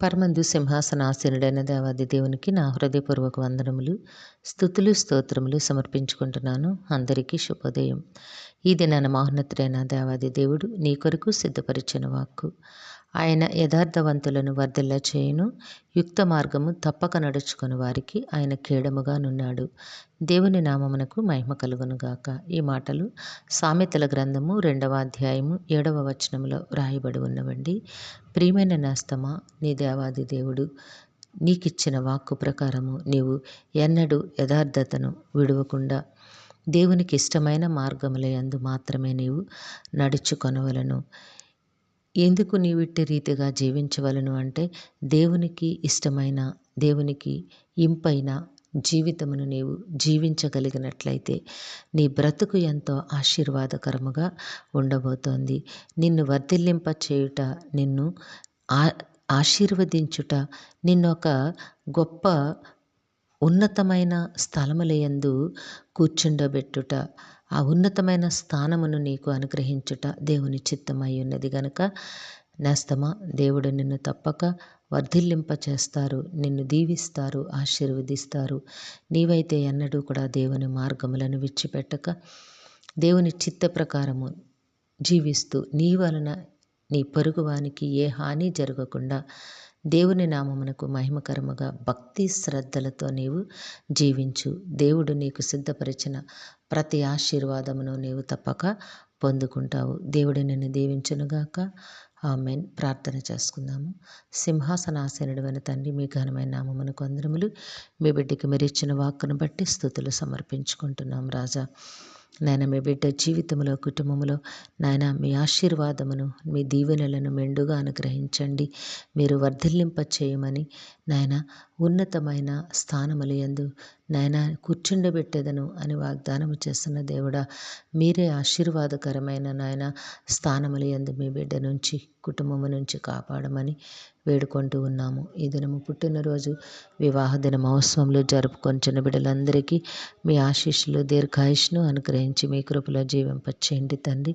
పరమందు సింహాసనాసీనుడైన దేవాది దేవునికి నా హృదయపూర్వక వందనములు, స్తుతులు, స్తోత్రములు సమర్పించుకుంటున్నాను. అందరికీ శుభోదయం. ఈ దినాన మహోన్నతుడైన దేవాది దేవుడు నీ కొరకు సిద్ధపరిచిన వాక్కు. ఆయన యథార్థవంతులను వర్ధిల్ల చేయును, యుక్త మార్గము తప్పక నడుచుకుని వారికి ఆయన కేడముగా నున్నాడు. దేవుని నామమునకు మహిమ కలుగునుగాక. ఈ మాటలు సామెతల గ్రంథము 2వ అధ్యాయము 7వ వచనములో రాయబడి ఉన్నవండి. ప్రియమైన నేస్తమా, నీ దేవాది దేవుడు నీకిచ్చిన వాక్కు ప్రకారము నీవు ఎన్నడూ యథార్థతను విడువకుండా దేవునికి ఇష్టమైన మార్గముల యందు మాత్రమే నీవు నడుచుకొనవలను. ఎందుకు నీవిట్టి రీతిగా జీవించవలను అంటే, దేవునికి ఇష్టమైన, దేవునికి ఇంపైన జీవితమును నీవు జీవించగలిగినట్లయితే నీ బ్రతుకు ఎంతో ఆశీర్వాదకరముగా ఉండబోతోంది. నిన్ను వర్ధిల్లింప చేయుట, నిన్ను ఆశీర్వదించుట, నిన్నొక గొప్ప ఉన్నతమైన స్థలములయందు కూర్చుండబెట్టుట, ఆ ఉన్నతమైన స్థానమును నీకు అనుగ్రహించుట దేవుని చిత్తమై ఉన్నది గనుక నేస్తమా, దేవుడు నిన్ను తప్పక వర్ధిల్లింప చేస్తారు, నిన్ను దీవిస్తారు, ఆశీర్వదిస్తారు. నీవైతే ఎన్నడూ కూడా దేవుని మార్గములను విడిచిపెట్టక దేవుని చిత్త ప్రకారము జీవిస్తూ నీ వలన నీ పొరుగువానికి ఏ హాని జరగకుండా దేవుని నామమునకు మహిమకరముగా భక్తి శ్రద్ధలతో నీవు జీవించు. దేవుడు నీకు సిద్ధపరిచిన ప్రతి ఆశీర్వాదమును నీవు తప్పక పొందుకుంటావు. దేవుడు నిన్ను దీవించునుగాక. ఆమేన్. ప్రార్థన చేసుకుందాము. సింహాసనాసీనుడైన తండ్రి, మీ ఘనమైన నామమునకు వందనములు. మీ బిడ్డకి మీరు ఇచ్చిన వాక్కును బట్టి స్తుతులు సమర్పించుకుంటున్నాం రాజా. నాయన, మీ బిడ్డ జీవితంలో, కుటుంబంలో నాయన మీ ఆశీర్వాదమును, మీ దీవెనలను మెండుగా అనుగ్రహించండి. మీరు వర్ధిల్లింప చేయమని నాయన ఉన్నతమైన స్థానముల యందు నాయన కూర్చుండబెట్టెదను అని వాగ్దానము చేస్తున్న దేవుడా, మీరే ఆశీర్వాదకరమైన నాయన స్థానముల యందు మీ బిడ్డ నుంచి, కుటుంబము నుంచి కాపాడమని వేడుకుంటూ ఉన్నాము. ఈ దినము పుట్టినరోజు, వివాహ దిన మహోత్సవంలో జరుపుకొంచున్న బిడ్డలందరికీ మీ ఆశీస్సులు, దీర్ఘాయుష్ను అనుగ్రహించి మీ కృపలో జీవింపచేయండి తండ్రి.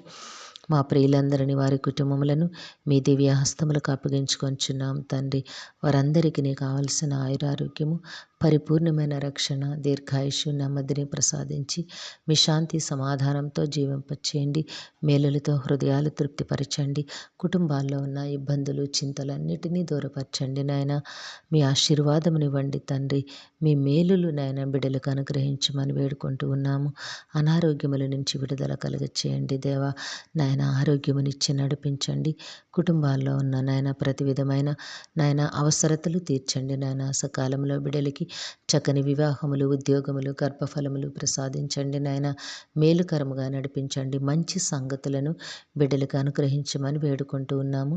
మా ప్రియులందరినీ, వారి కుటుంబములను మీ దివ్య హస్తములకు అప్పగించుకొంచున్నాం తండ్రి. వారందరికీ నీ కావలసిన ఆయురారోగ్యము, పరిపూర్ణమైన రక్షణ, దీర్ఘాయుష్యు, నెమ్మదిని ప్రసాదించి మీ శాంతి సమాధానంతో జీవింపచేయండి. మేలులతో హృదయాలు తృప్తిపరచండి. కుటుంబాల్లో ఉన్న ఇబ్బందులు, చింతలన్నిటినీ దూరపరచండి నాయన. మీ ఆశీర్వాదమునివ్వండి తండ్రి. మీ మేలులు నాయన బిడ్డలకు అనుగ్రహించమని వేడుకుంటూ ఉన్నాము. అనారోగ్యముల నుంచి విడుదల కలుగచేయండి దేవా. నాయన ఆరోగ్యమునిచ్చి నడిపించండి. కుటుంబాల్లో ఉన్న నాయన ప్రతి విధమైన నాయన అవసరతలు తీర్చండి నాయన. సకాలంలో బిడ్డలకి చక్కని వివాహములు, ఉద్యోగములు, గర్భఫలములు ప్రసాదించండి నాయన. మేలుకరముగా నడిపించండి. మంచి సంగతులను బిడ్డలకు అనుగ్రహించమని వేడుకుంటూ ఉన్నాము.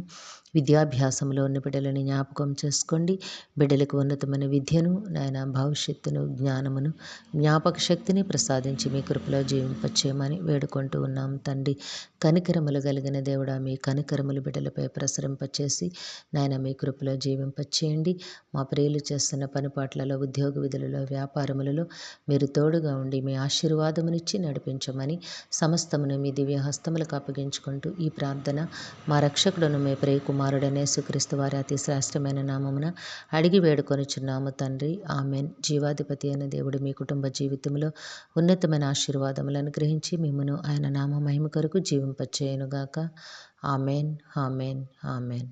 విద్యాభ్యాసంలో ఉన్న బిడ్డలను జ్ఞాపకం చేసుకోండి. బిడ్డలకు ఉన్నతమైన విద్యను నాయన, భవిష్యత్తును, జ్ఞానమును, జ్ఞాపక శక్తిని ప్రసాదించి మీ కృపలో జీవింపచేయమని వేడుకుంటూ ఉన్నాం తండ్రి. కనికరములు కలిగిన దేవుడా, మీ కనికరములు బిడ్డలపై ప్రసరింపచేసి నాయన మీ కృపలో జీవింపచేయండి. మా ప్రియులు చేస్తున్న పనిపాట్లలో, ఉద్యోగ విధులలో, వ్యాపారములలో మీరు తోడుగా ఉండి మీ ఆశీర్వాదమునిచ్చి నడిపించమని సమస్తమును మీ దివ్య హస్తములకు అప్పగించుకుంటూ ఈ ప్రార్థన మా రక్షకుడును మీ ప్రియ కుమారుడైన యేసుక్రీస్తు వారి అతి శ్రేష్టమైన నామమున అడిగి వేడుకొనుచున్నాము తండ్రి. ఆమెన్. జీవాధిపతి అయిన దేవుడు మీ కుటుంబ జీవితంలో ఉన్నతమైన ఆశీర్వాదములను అనుగ్రహించి మిమ్మును ఆయన నామ మహిమ కొరకు జీవింపచేయునుగాక. ఆమెన్. ఆమెన్. ఆమెన్.